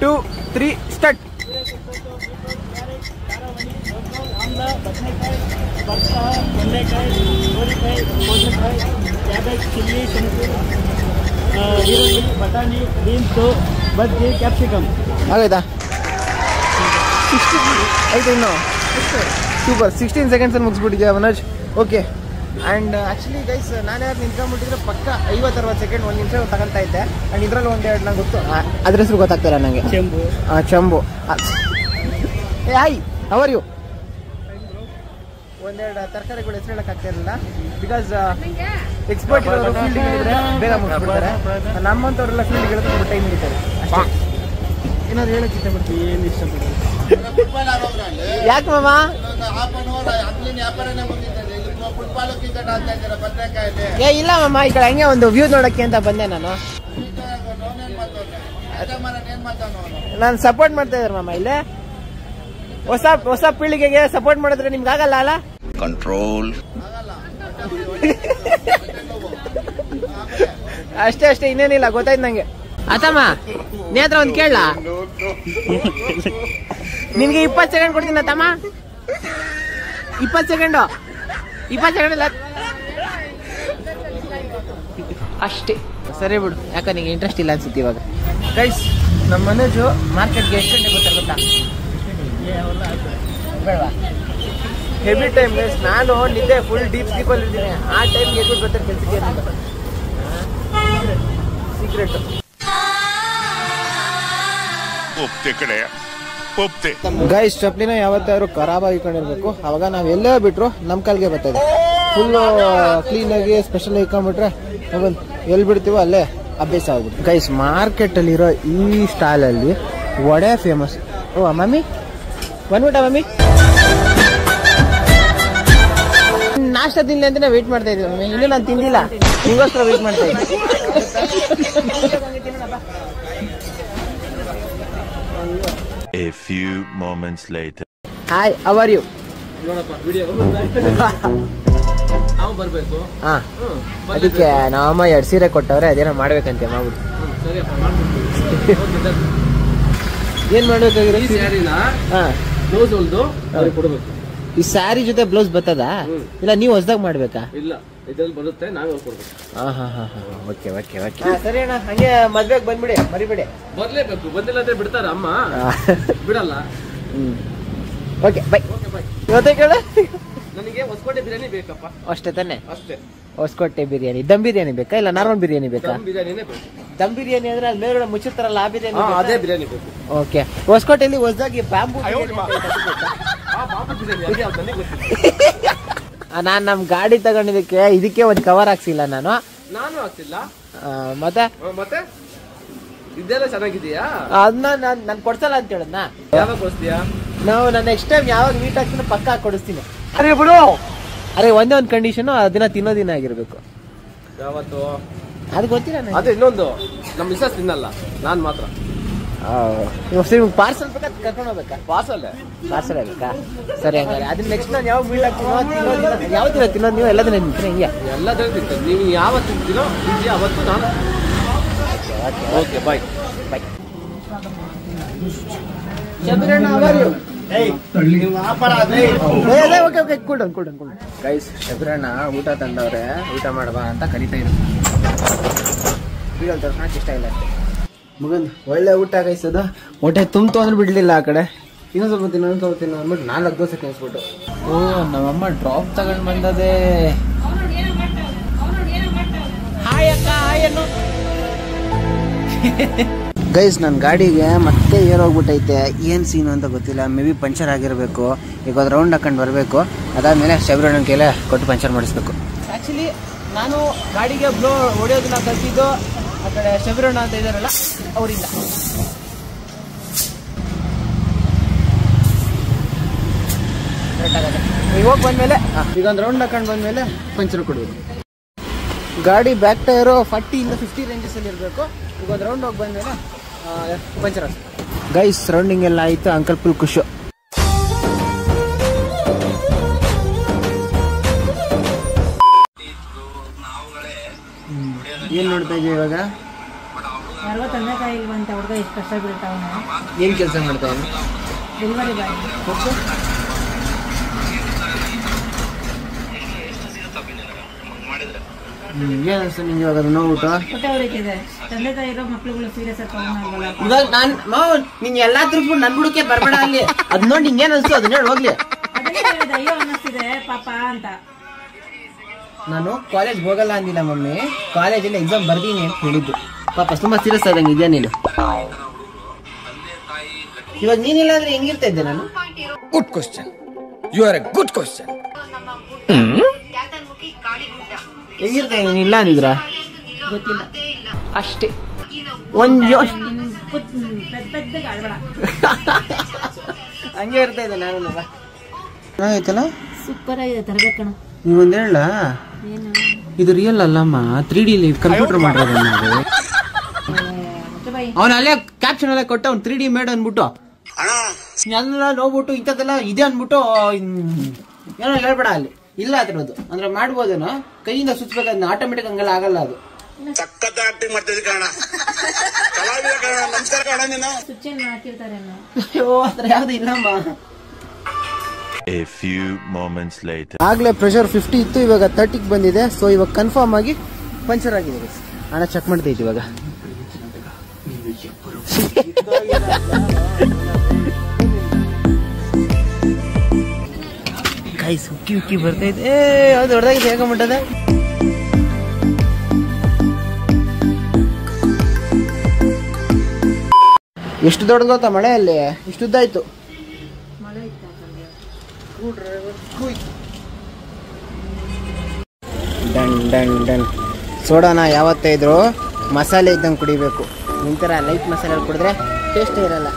2 3 ಸ್ಟಾರ್ಟ್. ಬಟಾಣಿ, ಬೀನ್ಸು, ಬಜ್ಜಿ, ಕ್ಯಾಪ್ಸಿಕಮ್. ಆಗೋಯ್ತಾ? ಆಯ್ತು ಇನ್ನು. ಸೂಪರ್. 16 seconds ಅಲ್ಲಿ ಮುಗಿಸ್ಬಿಟ್ಟಿದ್ಯಾ Manoj. Okay. And actually guys, ನಾನು ಯಾರು ನಿಂತ್ಕೊಂಡ್ಬಿಟ್ಟಿದ್ರೆ ಪಕ್ಕ 50-60 seconds 1 ನಿಮಿಷ ತಗೊಳ್ತಾ ಇದ್ದೆ. ಆ್ಯಂಡ್ ಇದರಲ್ಲಿ ಒಂದೆರಡು ನಂಗೆ ಗೊತ್ತು, ಅದ್ರ ಹೆಸರು ಗೊತ್ತಾಗ್ತಾರ ನನಗೆ. ಚಂಬು. ಏ ಹಾಯ್, ಹೌ ಆರ್ ಯು? ಒಂದೆರಡು ತರಕಾರಿಗಳು ಹೆಸರು ಹೇಳಕ್ಕಾಗ್ತಾ ಇರಲಿಲ್ಲ. ಬಿಕಾಸ್ ಎಕ್ಸ್ಪರ್ಟ್ ಫೀಲ್ಡ್ ಹೇಳಿದ್ರೆ ಬೇಗ ಮುಗಿಸ್ಬಿಡ್ತಾರೆ. ನಮ್ಮಂಥವ್ರೆಲ್ಲ ಫೀಲ್ಡ್ ಹೇಳಿದ್ರೆ ಸ್ವಲ್ಪ ಟೈಮ್ ಹಿಡಿತಾರೆ ಅಷ್ಟೇ. ಏನಾದ್ರು ಹೇಳಕ್ ಇಷ್ಟಪಡ್ತೀವಿ? ಏನು ಇಷ್ಟಪಡ್ತೀವಿ? ಯಾಕೆ ಮಾಮ? ಏ ಇಲ್ಲ ಮಾಮ, ಈ ಕಡೆ ಹಂಗೆ ಒಂದು ವ್ಯೂ ನೋಡಕ್ಕೆ ಅಂತ ಬಂದೆ ನಾನು. ನಾನು ಸಪೋರ್ಟ್ ಮಾಡ್ತಾ ಇದ್ದಾರೆ ಮಾಮ. ಇಲ್ಲೇ ಹೊಸ ಪೀಳಿಗೆಗೆ ಸಪೋರ್ಟ್ ಮಾಡಿದ್ರೆ ನಿಮ್ಗೆ ಆಗಲ್ಲ ಅಲ್ಲ? ಕಂಟ್ರೋಲ್. ಅಷ್ಟೇ, ಇನ್ನೇನಿಲ್ಲ. ಗೊತ್ತಾಯ್ತು ನಂಗೆ. ಆತಮ್ಮ ನೀ ಹತ್ರ ಒಂದು ಕೇಳ. ನಿನ್ಗೆ 20 seconds ಕೊಡ್ತೀನಿ ತಮ್ಮ. 20 seconds ಇಲ್ಲ ಅಷ್ಟೇ. ಸರಿ ಬಿಡು, ಯಾಕ ನಿಂಗೆ ಇಂಟ್ರೆಸ್ಟ್ ಇಲ್ಲ ಅನ್ಸುತ್ತೆ ಇವಾಗ. ಗೈಸ್, ನಮ್ಮ ಮನೋಜು ಮಾರ್ಕೆಟ್ಗೆ ಎಷ್ಟು ಗಂಟೆ ಗೊತ್ತಾಗುತ್ತಾ? ಬೇಡವಾ? Heavy time guys. ನಾನು ನಿದ್ದೆ ಫುಲ್ ಡೀಪ್ ಸ್ಲೀಪಲ್ಲಿ ಇರ್ತೀನಿ. ಆ ಟೈಮ್ಗೆ ಎದ್ದು ಬರ್ತಾರೆ ಕೆಲಸಕ್ಕೆ. Secret guys. ಚಪ್ಲಿನ ಯಾವತ್ತಾದ್ರು ಖರಾಬ್ ಆಗಿಕೊಂಡಿರ್ಬೇಕು, ಅವಾಗ ನಾವ್ ಎಲ್ಲೇ ಬಿಟ್ರು ನಮ್ ಕಾಲ್ಗೆ ಬರ್ತದೆ. ಫುಲ್ ಕ್ಲೀನ್ ಆಗಿ ಸ್ಪೆಷಲ್ ಇಟ್ಕೊಂಡ್ಬಿಟ್ರೆ ಎಲ್ಲಿ ಬಿಡ್ತೀವೋ ಅಲ್ಲೇ ಅಭ್ಯಾಸ ಆಗ್ಬಿಟ್ಟು. ಗೈಸ್, ಮಾರ್ಕೆಟ್ ಅಲ್ಲಿರೋ ಈ ಸ್ಟಾಲ್ ಅಲ್ಲಿ ವಡೆ ಫೇಮಸ್. ಓ ಮಮ್ಮಿ ಬಂದ್ಬಿಟ್ಟ ಮಮ್ಮಿ. ನಾಷ್ಟ ತಿನ್ಲಿ ಅಂತಾನೆ ವೇಟ್ ಮಾಡ್ತಾ ಇದ್ದೀವಿ ಮಮ್ಮಿ. ಇನ್ನೂ ನಾನು ತಿಂದಿಲ್ಲ, ನಿಗೋಸ್ಕರ ವೇಟ್ ಮಾಡ್ತಾ ಇದ್ದೀನಿ. A few moments later. Hi, how are you? ನೋಡಪ್ಪ ವಿಡಿಯೋ ನಾವು ಬರ್ಬೇಕು. ಹಾ, ಅದಕ್ಕೆ ನಾವಮ್ಮ 2 ಸೀರೆ ಕೊಟ್ಟವ್ರೆ, ಅದೇನೋ ಮಾಡ್ಬೇಕಂತೆ ಮಾಡ್ಬಿಟ್ಟು. ಸರಿಯಪ್ಪ ಮಾಡ್ಬಿಡ್ತೀವಿ. ಏನ್ ಮಾಡ್ಬೇಕಾಗಿರೋ? ಈ ಸ್ಯಾರಿನ ಬ್ಲೌಸ್ ಹೊಲ್ದು ಅವ್ರಿಗೆ ಕೊಡ್ಬೇಕು. ಈ ಸ್ಯಾರಿ ಜೊತೆ ಬ್ಲೌಸ್ ಬರ್ತದಾ? ಇಲ್ಲ ನೀವು ಹೊಸದಾಗ ಮಾಡ್ಬೇಕಾ? ಇಲ್ಲ, ಇದ್ರಲ್ಲಿ ಬರುತ್ತೆ, ನಾವೇ ಕೊಡ್ಬೇಕು. Okay okay okay. ಸರಿ ಅಣ್ಣ, ಹಂಗೆ ಮದ್ವೆಗೆ ಬಂದ್ಬಿಡಿ, ಮರಿಬೇಡಿ. ಬರ್ಲೇಬೇಕು, ಬಂದಿಲ್ಲ ಅಂದ್ರೆ ಬಿಡ್ತಾರ ಅಮ್ಮ? ಬಿಡಲ್ಲ. Okay by. ಇವತ್ತೇ ಕೇಳ ನನಗೆ ಹೊಸಕೋಟೆ ಬಿರಿಯಾನಿ ಬೇಕಪ್ಪ. ಅಷ್ಟೇ ತಾನೆ? ಅಷ್ಟೇ. ಹೊಸಕೋಟೆ ಬಿರಿಯಾನಿ. ದಮ್ ಬಿರಿಯಾನಿ ಬೇಕಾ ಇಲ್ಲ ನಾರ್ಮಲ್ ಬಿರಿಯಾನಿ ಬೇಕಾ? ದಮ್ ಬಿರಿಯಾನಿನೇ ಬೇಕು. ದಮ್ ಬಿರಿಯಾನಿ ಅಂದ್ರೆ ಅಲ್ಲಿ ಮೇಲ್ಗಡೆ ಮುಚ್ಚಿರ್ತಾರಲ್ಲ ಆ ಬಿರಿಯಾನಿ? ಅದೇ ಬಿರಿಯಾನಿ ಬೇಕು. ಓಕೆ. ಹೊಸಕೋಟೆಯಲ್ಲಿ ಹೊಸದಾಗಿ ಬ್ಯಾಂಬೂ ನಾನು ನಮ್ಮ ಗಾಡಿ ತಗೊಂಡಿದ್ದಕ್ಕೆ ಇದಕ್ಕೆ ಒಂದು ಕವರ್ ಹಾಕ್ಸಿಲ್ಲ ನಾನು ಹಾಕ್ಸಿಲ್ಲ. ಮತ್ತೆ ಇದೆಲ್ಲ ಚೆನ್ನಾಗಿದೆಯಾ? ಅದನ್ನ ನಾನು ಕೊಡ್ಸಲ್ಲ ಅಂತ ಹೇಳದ್ನ. ಯಾವಾಗ ಕೊಡಿಸ್ತೀಯಾ? ನಾನು ನೆಕ್ಸ್ಟ್ ಟೈಮ್ ಯಾವಾಗ ಮೀಟ್ ಆಗ್ತೀನಿ ಪಕ್ಕ ಕೊಡಿಸ್ತೀನಿ. ಅರೆ ಒಂದೇ ಒಂದು ಕಂಡೀಷನ್, ಅದನ್ನ ತಿನ್ನೋ ದಿನ ಆಗಿರ್ಬೇಕು. ಯಾವತ್ತು? ಅದು ಗೊತ್ತಿಲ್ಲ. ಅದೇ ಇನ್ನೊಂದು, ನಮ್ಮ ಮಿಸಸ್ ತಿನ್ನಲ್ಲ, ನಾನ್ ಮಾತ್ರ. ಪಾರ್ಸಲ್ ಬೇಕಾ ಕರ್ಕೊಂಡು ಹೋಗ್ಬೇಕಾ? ಪಾರ್ಸಲ್ ಬೇಕಾ? ಸರಿ ಹಂಗಾರೆ ಅದನ್ನ ನೆಕ್ಸ್ಟ್ ನಾನು ಯಾವಾಗ ಮೀಟ್ ಆಗ್ತೀನಿ ಯಾವ ದಿನ ತಿನ್ನೋದು? ನೀವು ಎಲ್ಲ ದಿನ ತಿಂತೀರಿ ಹಿಂಗೆ? ಎಲ್ಲ ದಿನ ತಿಂತೀನಿ. ನೀವು ಯಾವತ್ತು ತಿಂತೀರೋ ಅವತ್ತು ನಾನು. ಓಕೆ ಬಾಯ್ ಬಾಯ್. ಗೈಸ್, ಶಬರಣ್ಣ ಊಟ ತಂದವ್ರೆ, ಊಟ ಮಾಡಬಾ ಅಂತ ಕರಿತಾ ಇದ್ರು. ತೋರ್ಸಕ್ ಇಷ್ಟ ಇಲ್ಲ ಅಷ್ಟೇ. ಮಗನ್ ಒಳ್ಳೆ ಊಟ ಗೈಸ್. ಅದು ಹೊಟ್ಟೆ ತುಂಬ್ತು ಅಂದ್ರೆ ಬಿಡ್ಲಿಲ್ಲ ಆ ಕಡೆ. ಇನ್ನೊಂದು ಸ್ವಲ್ಪ ತಿನ್ನೋ ಅಂದ್ಬಿಟ್ಟು 4 ದೋಸೆ ತಿನ್ನಿಸ್ಬಿಟ್ಟು. ಓ, ನಮ್ಮಮ್ಮ ಡ್ರಾಪ್ ತಗೊಂಡ್ ಬಂದದೆ. ಗೈಸ್, ನನ್ನ ಗಾಡಿಗೆ ಮತ್ತೆ ಏರೋಗ್ಬಿಟ್ಟೈತೆ. ಏನು ಸೀನು ಅಂತ ಗೊತ್ತಿಲ್ಲ. ಮೇ ಬಿ ಪಂಚರ್ ಆಗಿರಬೇಕು. ಈಗ ಒಂದು ರೌಂಡ್ ಹಾಕೊಂಡು ಬರಬೇಕು. ಅದಾದಮೇಲೆ ಶಬರಣ್ಣನ ಕೈಲೇ ಕೊಟ್ಟು ಪಂಚರ್ ಮಾಡಿಸ್ಬೇಕು. ಆ್ಯಕ್ಚುಲಿ ನಾನು ಗಾಡಿಗೆ ಬ್ಲೋ ಹೊಡೆಯೋದನ್ನ ಕಲ್ತಿದ್ದು ಆ ಕಡೆ ಶಬರಣ್ಣ ಅಂತ ಇದ್ದಾರಲ್ಲ ಅವರಿಂದ. ಈಗ ಹೋಗಿ ಬಂದಮೇಲೆ ಈಗ ಒಂದು ರೌಂಡ್ ಹಾಕೊಂಡು ಬಂದಮೇಲೆ ಪಂಚರ್ ಕೊಡಬೇಕು. ಗಾಡಿ ಬ್ಯಾಕ್ ಟೈರು 40 ಇಂದ 50 ರೇಂಜಸಲ್ಲಿ ಇರಬೇಕು. ಈಗ ಒಂದು ರೌಂಡ್ ಹೋಗಿ ಬಂದಮೇಲೆ ಪಂಚರ್ ಆಗ್ತದೆ. ಗೈಸ್, ರೌಂಡಿಂಗ್ ಎಲ್ಲ ಆಯಿತು. ಅಂಕಲ್ ಫುಲ್ ಖುಷಿ. ಏನು ನೋಡ್ತಾ ಇದೀವಿ ಇವಾಗ? ಏನು ಕೆಲಸ ಮಾಡ್ತಾ ಇದ್ದೀನಿ? Delivery boy. ಏನು ಅನ್ಸ್ತು ನಿಂಗೆ ಇವಾಗ ಅದು ನೋಡ್ಬಿಟ್ಟು? ತಂದೆ ತಾಯಿ ಇರೋ ಮಕ್ಳುಗಳು ಸೀರಿಯಸ್ ಇವಾಗ ನೀನ್ ಎಲ್ಲಾ ತಿರ್ಗ್ಬಿಟ್ಟು ನನ್ ಬುಡಕ್ಕೆ ಬರ್ಬೇಡ ಅಲ್ಲಿ. ಅದ್ ನೋಡಿ ನಿಂಗೇನ್ ಅನ್ಸ್ತು ಅದನ್ನ ಹೇಳಿ ಹೋಗ್ಲಿ. ಅಯ್ಯೋ ಅನ್ನಿಸ್ತಿದೆ ಪಾಪ ಅಂತ. ನಾನು ಕಾಲೇಜ್ ಹೋಗಲ್ಲ ಅಂದಿಲ್ಲ ಮಮ್ಮಿ, ಕಾಲೇಜಲ್ಲಿ ಎಕ್ಸಾಮ್ ಬರ್ದೀನಿ ಅಂತ ಹೇಳಿದ್ದು. ಪಾಪ ತುಂಬಾ ಸೀರಿಯಸ್ ಆದಂಗೆ ಇದೆಯಾ ನೀನು? ಇವಾಗ ನೀನಿಲ್ಲ ಅಂದ್ರೆ ಹೆಂಗಿರ್ತಾ ಇದ್ದೆ ನಾನು? Good question, you are a good question. ಹೆಂಗಿರ್ತಾ ನೀನು ಇಲ್ಲ ಅಂದಿದ್ರ? ಗೊತ್ತಿಲ್ಲ ಅಷ್ಟೇ. ಒಂದ್ ಹಂಗೆ ಇರ್ತಾ ಇದೆ ನಾನು. ಚೆನ್ನಾಗೈತಲ್ಲ? ಸೂಪರ್ ಆಗಿದೆ, ತರಬೇಕಣ. ನೀವೊಂದ್ ಹೇಳ, ಇದು ರಿಯಲ್ ಅಲ್ಲಮ್ಮ, 3D ಕಂಪ್ಯೂಟರ್ ಮಾಡಿರೋದು. ಅವನ ಅಲ್ಲೇ ಕ್ಯಾಪ್ಷನ್ ಎಲ್ಲ ಕೊಟ್ಟ ಅವ್ನು 3D ಮೇಡ್ ಅನ್ಬಿಟ್ಟು ಎಲ್ಲ ನೋಡ್ಬಿಟ್ಟು ಇಂಥದ್ದೆಲ್ಲ ಇದೆ ಅನ್ಬಿಟ್ಟು ಏನೋ ಹೇಳ್ಬೇಡ. ಅಲ್ಲಿ ಇಲ್ಲ ಅದ್ರದ್ದು ಅಂದ್ರೆ ಮಾಡ್ಬೋದೇನೋ, ಕೈಯಿಂದ ಸುತ್ತಬೇಕಾದ್ರೆ ಆಟೋಮೆಟಿಕ್ ಹಂಗೆಲ್ಲ ಆಗಲ್ಲ. ಅದು ಸಖತ್ ಆಕ್ಟಿಂಗ್ ಮಾಡ್ತಿದ್ದೆ ಕಾರಣ, ಕಲಾವಿದ ಕಾರಣ. ನಮಸ್ಕಾರ ಕಾರಣ. ನೀನು ಅಯ್ಯೋ ಅದ್ರ ಯಾವ್ದು ಇಲ್ಲಮ್ಮ. A few moments later. ಆಗ್ಲೇ ಪ್ರೆಷರ್ 50 ಇತ್ತು, ಇವಾಗ 30ಗೆ ಬಂದಿದೆ. ಸೊ ಇವಾಗ ಕನ್ಫರ್ಮ್ ಆಗಿ ಪಂಚರ್ ಆಗಿದೆ. ಅಣ್ಣ ಚೆಕ್ ಮಾಡ್ತೈತಿ ಇವಾಗ. ಗೈಸ್, ಉಕ್ಕಿ ಉಕ್ಕಿ ಬರ್ತೈತೆ. ಅದು ಹೊಡೆದಾಗಿದೆ, ಹೇಗ ಮುಟ್ಟದ? ಎಷ್ಟು ದೊಡ್ಡದು ಗೊತ್ತಾ ಮಳೆ? ಅಲ್ಲಿ ಇಷ್ಟು ಉದ್ದ ಆಯ್ತು. Done done done. ಸೋಡಾನ ಯಾವತ್ತೇ ಇದ್ರು ಮಸಾಲೆ ಇದ್ದಂಗೆ ಕುಡಿಬೇಕು. ನಿಂತರ ಲೈಟ್ ಮಸಾಲೆ ಕುಡಿದ್ರೆ ಟೇಸ್ಟ್ ಇರಲ್ಲ.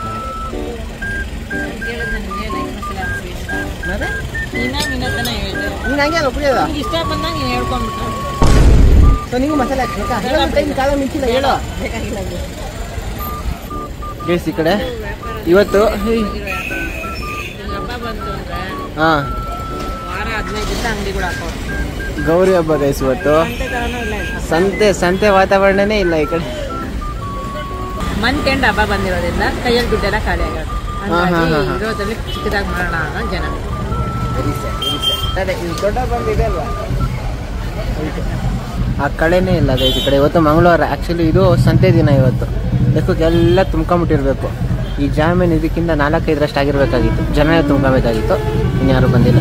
ನೀನು ಹಂಗೆ ಅಲ್ಲ ಕುಡಿಯೋದ? ಇಷ್ಟ ಬಂದಾಗ ನೀನು ಹೇಳ್ಕೊಂಡ್ಬಿಟ್ಟು. ಸೊ ನೀವು ಮಸಾಲೆ ಹಾಕ್ಬೇಕಾ? ಟೈಮ್ ಕಾಲ ಮಿಂಚಿಲ್ಲ, ಹೇಳೋ. ಈ ಕಡೆ ಇವತ್ತು ಹಬ್ಬ ಬಂತು ಅಂದ್ರೆ ಹಾ ವಾರ 15 ದಿವಸ ಅಂಗಡಿಗಳು ಹಾಕೋ. ಗೌರಿ ಹಬ್ಬ ಗೈಸ್ ಇವತ್ತು. ಸಂತೆ ವಾತಾವರಣನೇ ಇಲ್ಲ ಈ ಕಡೆ. ಮಂತ್ ಎಂಡ್ ಹಬ್ಬ ಬಂದಿರೋದ್ರಿಂದ ಕೈಯಲ್ಲಿ ದುಡ್ಡೆಲ್ಲ ಖಾಲಿ ಆಗೋದು. ಇರೋದ್ರಲ್ಲಿ ಚಿಕ್ಕದಾಗಿ ಮಾಡೋಣ ಅನ್ನೋ ಜನ. ಅದೇ ಇದು ದೊಡ್ಡ ಬಂದಿದೆ ಅಲ್ವಾ, ಆ ಕಡೆನೇ ಇಲ್ಲ ಗೈಸ್ ಈ ಕಡೆ. ಇವತ್ತು ಮಂಗಳವಾರ, ಆ್ಯಕ್ಚುಲಿ ಇದು ಸಂತೆ ದಿನ ಇವತ್ತು. ಲೆಕ್ಕಕ್ಕೆಲ್ಲ ತುಂಬ್ಕೊಂಬಿಟ್ಟಿರ್ಬೇಕು. ಈ ಜಾಮೇನು ಇದಕ್ಕಿಂತ 4-5ರಷ್ಟು ಆಗಿರ್ಬೇಕಾಗಿತ್ತು. ಜನ ತುಂಬ್ಕೋಬೇಕಾಗಿತ್ತು, ಇನ್ಯಾರು ಬಂದಿಲ್ಲ.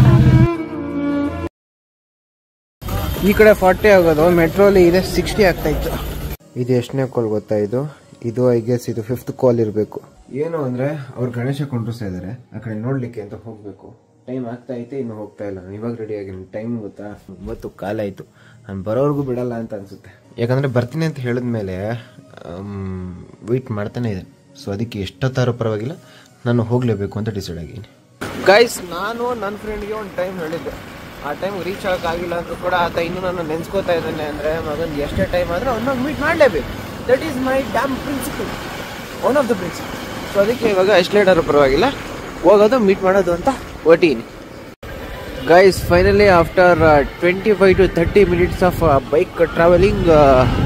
ಈ ಕಡೆ 40 ಆಗೋದು, ಮೆಟ್ರೋಲಿ ಇದೆ 60 ಆಗ್ತಾ ಇತ್ತು. ಇದು ಎಷ್ಟನೇ ಕಾಲ್ ಗೊತ್ತಾ? ಇದು ಐ ಗೆಸ್ ಇದು 5th ಕಾಲ್ ಇರಬೇಕು. ಏನು ಅಂದ್ರೆ ಅವ್ರು ಗಣೇಶ ಕೊಂಡ್ರಿಸ್ತಾ ಇದಾರೆ, ಆ ಕಡೆ ನೋಡ್ಲಿಕ್ಕೆ ಅಂತ ಹೋಗ್ಬೇಕು. ಟೈಮ್ ಆಗ್ತಾ ಐತೆ, ಇನ್ನು ಹೋಗ್ತಾ ಇಲ್ಲ. ನಾನು ಇವಾಗ ರೆಡಿ ಆಗಿನಿ. ಟೈಮ್ ಗೊತ್ತಾ 9 ಕಾಲ ಆಯ್ತು. ನಾನು ಬರೋರ್ಗು ಬಿಡಲ್ಲ ಅಂತ ಅನ್ಸುತ್ತೆ. ಯಾಕಂದ್ರೆ ಬರ್ತೀನಿ ಅಂತ ಹೇಳಿದ್ಮೇಲೆ ವೆಯ್ಟ್ ಮಾಡ್ತಾನೆ ಇದೆ. ಸೊ ಅದಕ್ಕೆ ಎಷ್ಟೊತ್ತಾರು ಪರವಾಗಿಲ್ಲ, ನಾನು ಹೋಗ್ಲೇಬೇಕು ಅಂತ ಡಿಸೈಡ್ ಆಗಿದ್ದೀನಿ. ಗೈಸ್, ನಾನು ನನ್ನ ಫ್ರೆಂಡ್ಗೆ ಒಂದು ಟೈಮ್ ಹೇಳಿದ್ದೆ. ಆ ಟೈಮ್ ರೀಚ್ ಆಗೋಕ್ಕಾಗಿಲ್ಲ ಅಂದ್ರೂ ಕೂಡ ಆತ ಇನ್ನೂ ನಾನು ನೆನ್ಸ್ಕೋತಾ ಇದ್ದಾನೆ. ಅಂದರೆ ಮಗನ್ ಎಷ್ಟೇ ಟೈಮ್ ಆದರೆ ಅವ್ನ ಮೀಟ್ ಮಾಡಲೇಬೇಕು. That is my damn principle, one of the principle. So ಅದಕ್ಕೆ ಇವಾಗ ಎಷ್ಟು ಲೇಟ್ ಆದ್ರೂ ಪರವಾಗಿಲ್ಲ, ಹೋಗೋದು ಮೀಟ್ ಮಾಡೋದು ಅಂತ ಹೊರಟಿದ್ದೀನಿ. Guys, finally after 25 to 30 minutes of bike travelling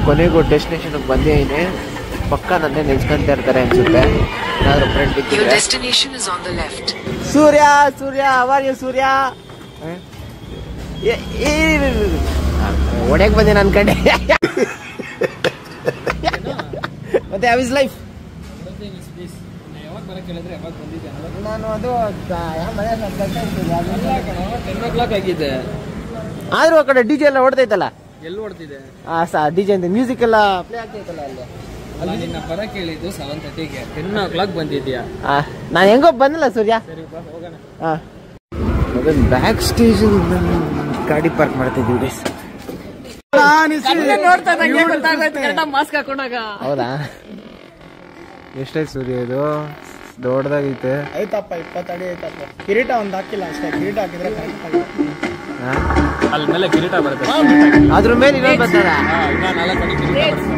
ಕೊನೆಗೂ ಡೆಸ್ಟಿನೇಷನ್ಗೆ ಬಂದಿದ್ದೀನಿ. ಪಕ್ಕ ನನ್ನೇ ನೆನ್ಸ್ಕೊಂತ ಇರ್ತಾರೆ ಅನ್ಸುತ್ತೆ. ಏನಾದರೂ ಫ್ರೆಂಡ್ ಇದ್ದಿದ್ರೆ. ಸೂರ್ಯ ಸೂರ್ಯ ಅವಾರ್ಯ ಸೂರ್ಯ ಒಡೆಯಕ್ಕೆ ಬಂದೆ ನನ್ನ ಕಡೆ. ಮತ್ತೆ ಹೌ ಇಸ್ ಲೈಫ್? ನಾನು ಅದು 10 o'clock ಆಗಿದೆ. ಆದ್ರೂ ಆ ಕಡೆ ಡಿಜೆ ಎಲ್ಲ ಓಡ್ತೈತಲ್ಲ. ಎಲ್ಲಿ ಓಡ್ತಿದೆ? ಡಿಜೆ ಅಂತ ಮ್ಯೂಸಿಕ್ ಎಲ್ಲ ಪ್ಲೇ ಆಗ್ತೈತಲ್ಲ ಅಲ್ಲಿ. ಅಲ್ಲ, ನಿನ್ನ ಬರಕ್ಕೆ ಹೇಳಿದ್ದು 7:30ಗೆ, 10 o'clock ಬಂದಿದ್ಯಾ? ನಾನು ಹೆಂಗೋ ಬಂದಿಲ್ಲ ಸೂರ್ಯ. ಹೋಗೋಣ. ಬ್ಯಾಕ್ ಸ್ಟೇಜ್ ಗಾಡಿ ಪಾರ್ಕ್ ಮಾಡ್ತಿದ್ದೀವಿ. ಮಾಸ್ಕ್ ಹಾಕೊಂಡಾಗ. ಹೌದಾ? ಎಷ್ಟಾಯ್ತು ಸೂರ್ಯ? ಇದು ದೊಡ್ಡದಾಗೈತೆ. ಆಯ್ತಪ್ಪ 20 ಅಡಿ ಆಯ್ತಪ್ಪ. ಕಿರೀಟ ಒಂದು ಹಾಕಿಲ್ಲ ಅಷ್ಟೇ. ಕಿರೀಟ ಹಾಕಿದ್ರೆ ಅಲ್ಲಿ ಮೇಲೆ ಕಿರೀಟ ಬರುತ್ತೆ. ಅದ್ರ ಮೇಲೆ ಇನ್ನೊಂದು ಬರ್ತದ. ಇನ್ನ 4 ಅಡಿ ಕಿರೀಟ ಬರುತ್ತೆ.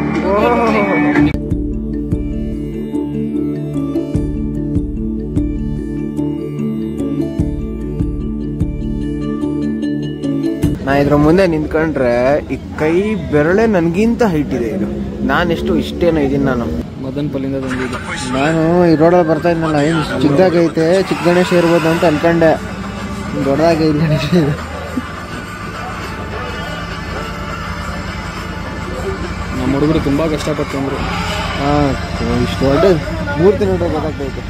ನಾ ಇದ್ರ ಮುಂದೆ ನಿಂತ್ಕೊಂಡ್ರೆ ಈ ಕೈ ಬೆರಳೆ ನನ್ಗಿಂತ ಹೈಟ್ ಇದೆ. ಇದು ನಾನೆಷ್ಟು ಇಷ್ಟೇನೋ ಇದೀನಿ ನಾನು. ಮದನ್ ಪಲ್ಲಿಂದ ಬಂದಿದ್ದು ನಾನು ಈ ರೋಡಲ್ಲಿ ಬರ್ತಾ ಇದ್ನಲ್ಲ, ಏನು ಚಿಕ್ಕದಾಗೈತೆ, ಚಿಕ್ಕ ಗಣೇಶ ಇರ್ಬೋದು ಅಂತ ಅನ್ಕೊಂಡೆ. ದೊಡ್ಡದಾಗೈತೆ ಗಣೇಶ ಇದು. ನಮ್ಮ ಹುಡುಗರು ತುಂಬಾ ಕಷ್ಟಪಟ್ಟಂದ್ರು. ಇಷ್ಟು ದೊಡ್ಡ ಮೂರ್ತಿ ನೋಡ್ರೆ ಗೊತ್ತಾಗ್ತೈತೆ.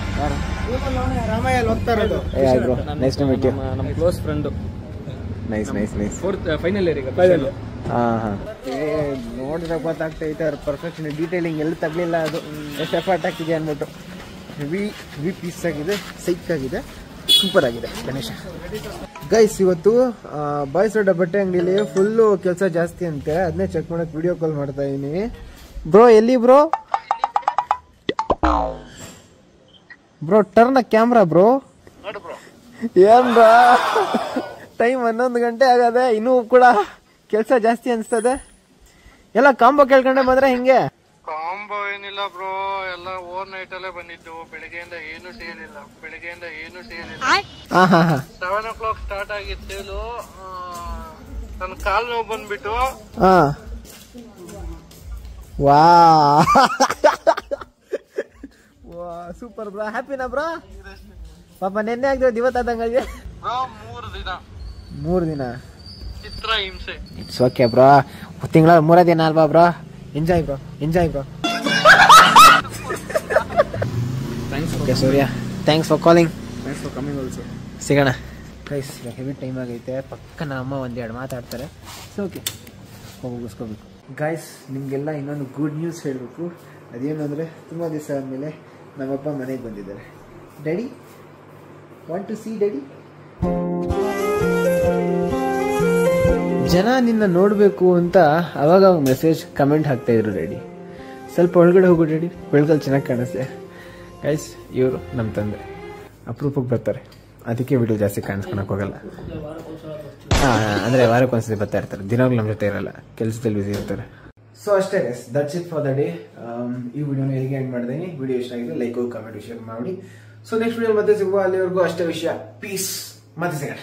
ರಾಮಾಯಲ್ಲಿ ಹೋಗ್ತಾ ಇರೋದು. Nice to meet you. ನಮ್ಮ close friend. Nice nice nice. 4th final year ಈಗ. ನೋಡಿದ್ರೆ ಗೊತ್ತಾಗ್ತೈತೆ ಅವ್ರ ಪರ್ಫೆಕ್ಷನ್, ಡೀಟೇಲಿಂಗ್ ಎಲ್ಲಿ ತಗಲಿಲ್ಲ. ಅದು ಎಷ್ಟು ಎಫರ್ಟ್ ಆಗ್ತಿದೆ ಅಂದ್ಬಿಟ್ಟು. ಹೆವಿ ಪೀಸ್ ಆಗಿದೆ, ಸೈಕ್ ಆಗಿದೆ, ಸೂಪರ್ ಆಗಿದೆ ಗಣೇಶ. ಗೈಸ್, ಇವತ್ತು ಬಾಯ್ಸ್ ದೊಡ್ಡ ಬಟ್ಟೆ ಅಂಗಡಿಲಿ ಫುಲ್ಲು ಕೆಲಸ ಜಾಸ್ತಿ ಅಂತೆ. ಅದನ್ನೇ ಚೆಕ್ ಮಾಡಕ್ಕೆ ವಿಡಿಯೋ ಕಾಲ್ ಮಾಡ್ತಾ ಇದೀನಿ. ಬ್ರೋ ಎಲ್ಲಿ bro? Bro turn camera bro. ಏನ್ ಬ್ರೋ, ಟೈಮ್ 11 ಗಂಟೆ ಆಗದೆ, ಇನ್ನೂ ಕೂಡ ಕೆಲಸ ಜಾಸ್ತಿ ಅನ್ಸ್ತದೆ. ಎಲ್ಲ ಕಾಂಬೋ ಕೇಳ್ಕೊಂಡೆ ಬಂದ್ರೆ ಹಿಂಗೆ? ಕಾಂಬೋ ಏನಿಲ್ಲ ಬ್ರೋ, ಎಲ್ಲ ಓವರ್ ನೈಟ್ ಅಲ್ಲೇ ಬಂದಿದ್ದು. ಬೆಳಿಗ್ಗೆಯಿಂದ ಏನು ಸೇಲಿಲ್ಲ. 7 o'clock ಸ್ಟಾರ್ಟ್ ಆಗಿತ್ತು ಸೇಲು. ನನ್ನ ಕಾಲ್ ನೋವು ಬಂದ್ಬಿಟ್ಟು. ವಾ ಸೂಪರ್ ಬ್ರೋ. ಹ್ಯಾಪಿನಾ ಬ್ರೋ? ಪಾಪ ನೆನ್ನೆ ಆಗ್ತದೆ, ಇವತ್ತಾದಂಗೆ. 3 ದಿನ ಚಿತ್ರ ಹಿಂಸೆ. It's okay bro. ತಿಂಗಳ 3 ದಿನ ಅಲ್ವಾ bro? Enjoy bro, enjoy bro. Okay Surya, thanks for calling. Thanks for coming also. ಸಿಗೋಣ ಗೈಸ್. ಹೆವಿ ಟೈಮ್ ಆಗೈತೆ. ಪಕ್ಕ ನಮ್ಮ ಅಮ್ಮ ಒಂದೆರಡು ಮಾತಾಡ್ತಾರೆ. So okay, ಮುಗಿಸ್ಕೋಬೇಕು. ಗೈಸ್, ನಿಮಗೆಲ್ಲ ಇನ್ನೊಂದು ಗುಡ್ ನ್ಯೂಸ್ ಹೇಳಬೇಕು. ಅದೇನು ಅಂದರೆ, ತುಂಬ ದಿವಸ ಆದಮೇಲೆ ನಮ್ಮಪ್ಪ ಮನೆಗೆ ಬಂದಿದ್ದಾರೆ. Daddy, want to see daddy? ಜನ ನಿನ್ನ ನೋಡಬೇಕು ಅಂತ ಅವಾಗ ಮೆಸೇಜ್ ಕಮೆಂಟ್ ಹಾಕ್ತಾ ಇದ್ರು. ಡ್ಯಾಡಿ ಸ್ವಲ್ಪ ಒಳಗಡೆ ಹೋಗು ಡ್ಯಾಡಿ, ಬೆಳಕಲ್ಲಿ ಚೆನ್ನಾಗಿ ಕಾಣಿಸ್ತೆ. ಗೈಸ್, ಇವರು ನಮ್ಮ ತಂದೆ ಅಪರೂಪಕ್ಕೆ ಬರ್ತಾರೆ. ಅದಕ್ಕೆ ವಿಡಿಯೋ ಜಾಸ್ತಿ ಕಾಣಿಸ್ಕೊಳಕ್ಕೆ ಹೋಗಲ್ಲ. ಅಂದರೆ ವಾರಕ್ಕೊಂದ್ಸತಿ ಬರ್ತಾ ಇರ್ತಾರೆ. ದಿನಾಗ್ಲೂ ನಮ್ಮ ಜೊತೆ ಇರಲ್ಲ, ಕೆಲಸದಲ್ಲಿ ಬ್ಯುಸಿ ಇರ್ತಾರೆ. ಸೊ ಅಷ್ಟೇ guys, that's it for the day. ಈ ವಿಡಿಯೋನ ಹೇಗೆ ಎಂಡ್ ಮಾಡಿದ್ದೀನಿ. ವಿಡಿಯೋ ಇಷ್ಟ ಆಗಿದೆ ಲೈಕ್, ಕಮೆಂಟ್, ಶೇರ್ ಮಾಡಿ. ಸೊ ನೆಕ್ಸ್ಟ್ ವಿಡಿಯೋ ಮತ್ತೆ ಸಿಗುವ. ಅಲ್ಲಿವರೆಗೂ ಅಷ್ಟೇ ವಿಷಯ. ಪೀಸ್. ಮತ್ತೆ ಸಿಗೋಣ.